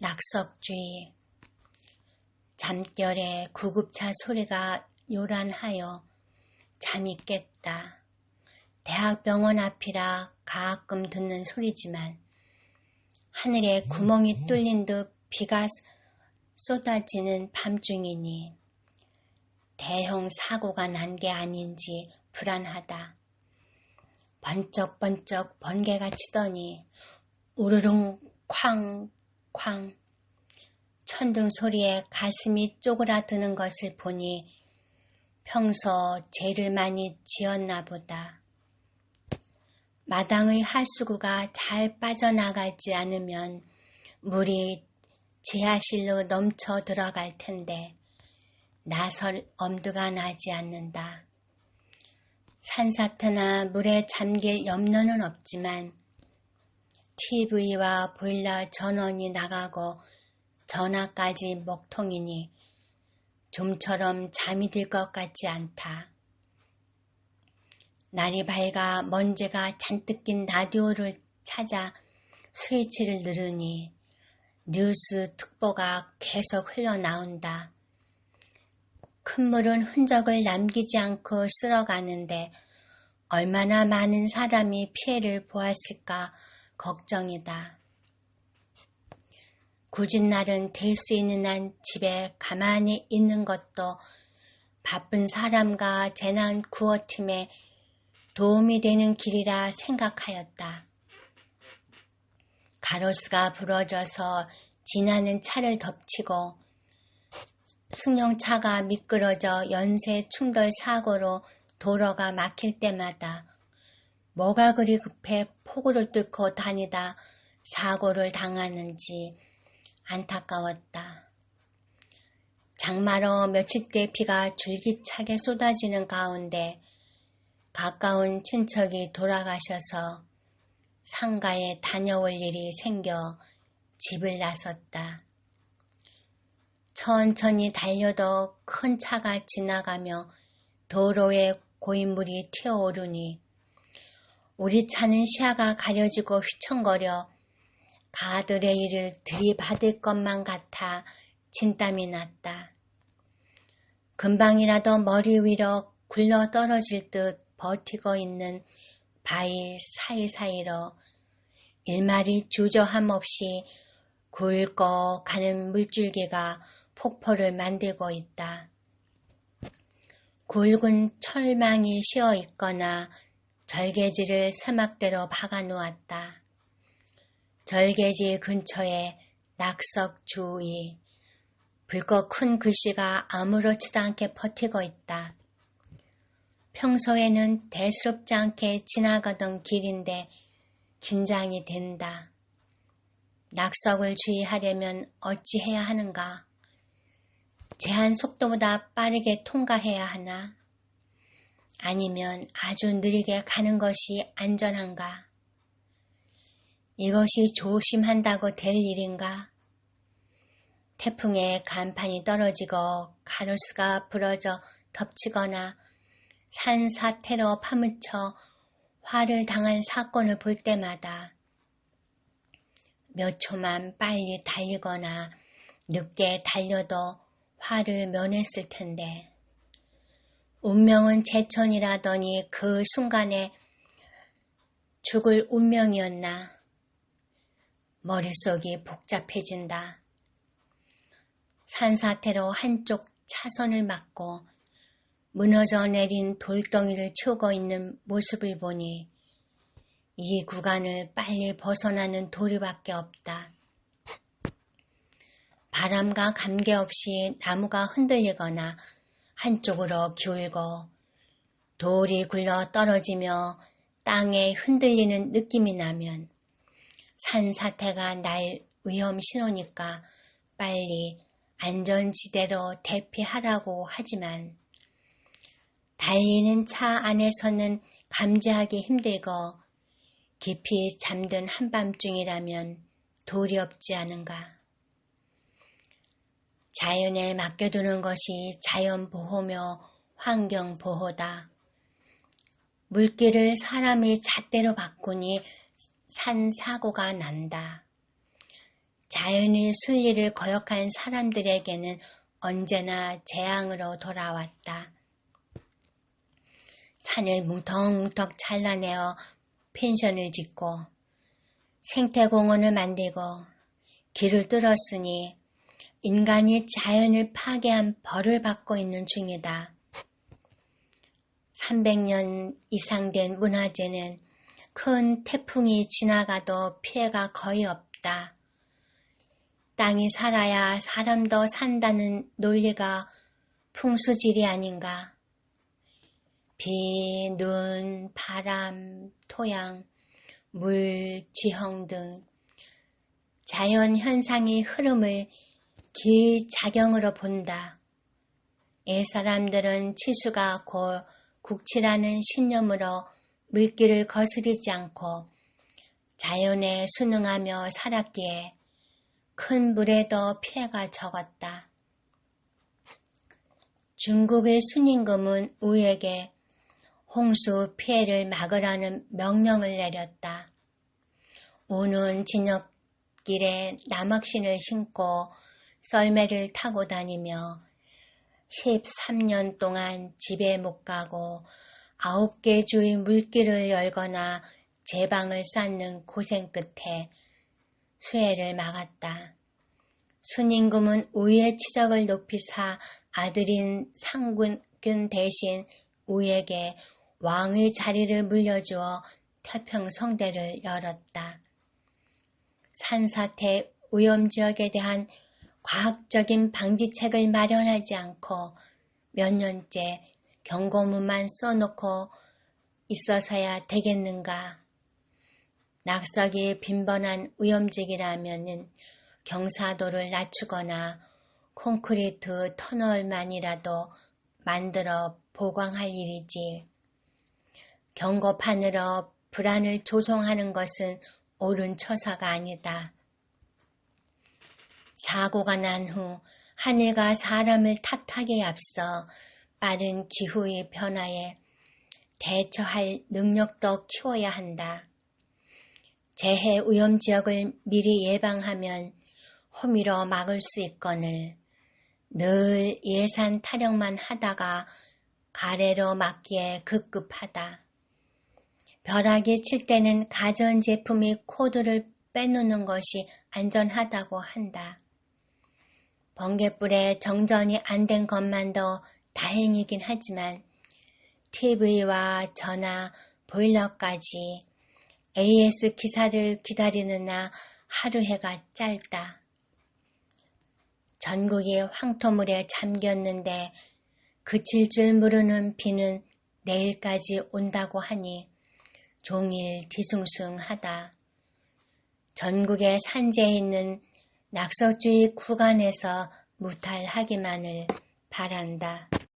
낙석주의. 잠결에 구급차 소리가 요란하여 잠이 깼다. 대학병원 앞이라 가끔 듣는 소리지만 하늘에 구멍이 뚫린 듯 비가 쏟아지는 밤중이니 대형 사고가 난 게 아닌지 불안하다. 번쩍번쩍 번개가 치더니 우르릉 쾅쾅 천둥 소리에 가슴이 쪼그라드는 것을 보니 평소 죄를 많이 지었나 보다. 마당의 하수구가 잘 빠져나가지 않으면 물이 지하실로 넘쳐 들어갈 텐데 나설 엄두가 나지 않는다. 산사태나 물에 잠길 염려는 없지만 TV와 보일러 전원이 나가고 전화까지 먹통이니 좀처럼 잠이 들 것 같지 않다. 날이 밝아 먼지가 잔뜩 낀 라디오를 찾아 스위치를 누르니 뉴스 특보가 계속 흘러나온다. 큰 물은 흔적을 남기지 않고 쓸어가는데 얼마나 많은 사람이 피해를 보았을까 걱정이다. 굳은 날은 될 수 있는 한 집에 가만히 있는 것도 바쁜 사람과 재난 구호팀에 도움이 되는 길이라 생각하였다. 가로수가 부러져서 지나는 차를 덮치고 승용차가 미끄러져 연쇄 충돌 사고로 도로가 막힐 때마다 뭐가 그리 급해 폭우를 뚫고 다니다 사고를 당하는지 안타까웠다. 장마로 며칠째 비가 줄기차게 쏟아지는 가운데 가까운 친척이 돌아가셔서 상가에 다녀올 일이 생겨 집을 나섰다. 천천히 달려도 큰 차가 지나가며 도로에 고인물이 튀어오르니 우리 차는 시야가 가려지고 휘청거려 가드레일을 들이받을 것만 같아 진땀이 났다. 금방이라도 머리 위로 굴러 떨어질 듯 버티고 있는 바위 사이사이로 일말이 주저함 없이 굵고 가는 물줄기가 폭포를 만들고 있다. 굵은 철망이 씌어 있거나 절개지를 사막대로 박아 놓았다. 절개지 근처에 낙석주의, 붉고 큰 글씨가 아무렇지도 않게 버티고 있다. 평소에는 대수롭지 않게 지나가던 길인데 긴장이 된다. 낙석을 주의하려면 어찌해야 하는가? 제한 속도보다 빠르게 통과해야 하나? 아니면 아주 느리게 가는 것이 안전한가? 이것이 조심한다고 될 일인가? 태풍에 간판이 떨어지고 가로수가 부러져 덮치거나 산사태로 파묻혀 화를 당한 사건을 볼 때마다 몇 초만 빨리 달리거나 늦게 달려도 화를 면했을 텐데 운명은 제천이라더니 그 순간에 죽을 운명이었나? 머릿속이 복잡해진다. 산사태로 한쪽 차선을 막고 무너져 내린 돌덩이를 치우고 있는 모습을 보니 이 구간을 빨리 벗어나는 도리밖에 없다. 바람과 관계없이 나무가 흔들리거나 한쪽으로 기울고 돌이 굴러 떨어지며 땅에 흔들리는 느낌이 나면 산사태가 날 위험 신호니까 빨리 안전지대로 대피하라고 하지만 달리는 차 안에서는 감지하기 힘들고 깊이 잠든 한밤중이라면 도리 없지 않은가. 자연에 맡겨두는 것이 자연보호며 환경보호다. 물길을 사람이 잣대로 바꾸니 산사고가 난다. 자연의 순리를 거역한 사람들에게는 언제나 재앙으로 돌아왔다. 산을 뭉텅뭉텅 잘라내어 펜션을 짓고 생태공원을 만들고 길을 뚫었으니 인간이 자연을 파괴한 벌을 받고 있는 중이다. 300년 이상 된 문화재는 큰 태풍이 지나가도 피해가 거의 없다. 땅이 살아야 사람도 산다는 논리가 풍수질이 아닌가. 비, 눈, 바람, 토양, 물, 지형 등 자연 현상의 흐름을 기작용으로 본다. 이 사람들은 치수가 곧 국치라는 신념으로 물길을 거스르지 않고 자연에 순응하며 살았기에 큰 물에도 피해가 적었다. 중국의 순임금은 우에게 홍수 피해를 막으라는 명령을 내렸다. 우는 진흙길에 나막신을 신고 썰매를 타고 다니며 13년 동안 집에 못 가고 9개 주의 물길을 열거나 제방을 쌓는 고생 끝에 수해를 막았다. 순임금은 우의 치적을 높이 사 아들인 상군 대신 우에게 왕의 자리를 물려주어 태평성대를 열었다. 산사태 오염지역에 대한 과학적인 방지책을 마련하지 않고 몇 년째 경고문만 써놓고 있어서야 되겠는가. 낙석이 빈번한 오염지역이라면 경사도를 낮추거나 콘크리트 터널만이라도 만들어 보강할 일이지. 경고판으로 불안을 조성하는 것은 옳은 처사가 아니다. 사고가 난 후 하늘과 사람을 탓하기에 앞서 빠른 기후의 변화에 대처할 능력도 키워야 한다. 재해 오염지역을 미리 예방하면 호미로 막을 수 있거늘 늘 예산 타령만 하다가 가래로 막기에 급급하다. 벼락이 칠 때는 가전제품의 코드를 빼놓는 것이 안전하다고 한다. 번갯불에 정전이 안 된 것만도 다행이긴 하지만 TV와 전화, 보일러까지 AS 기사를 기다리느나 하루 해가 짧다. 전국이 황토물에 잠겼는데 그칠 줄 모르는 비는 내일까지 온다고 하니 종일 뒤숭숭하다. 전국의 산지에 있는 낙석주의 구간에서 무탈하기만을 바란다.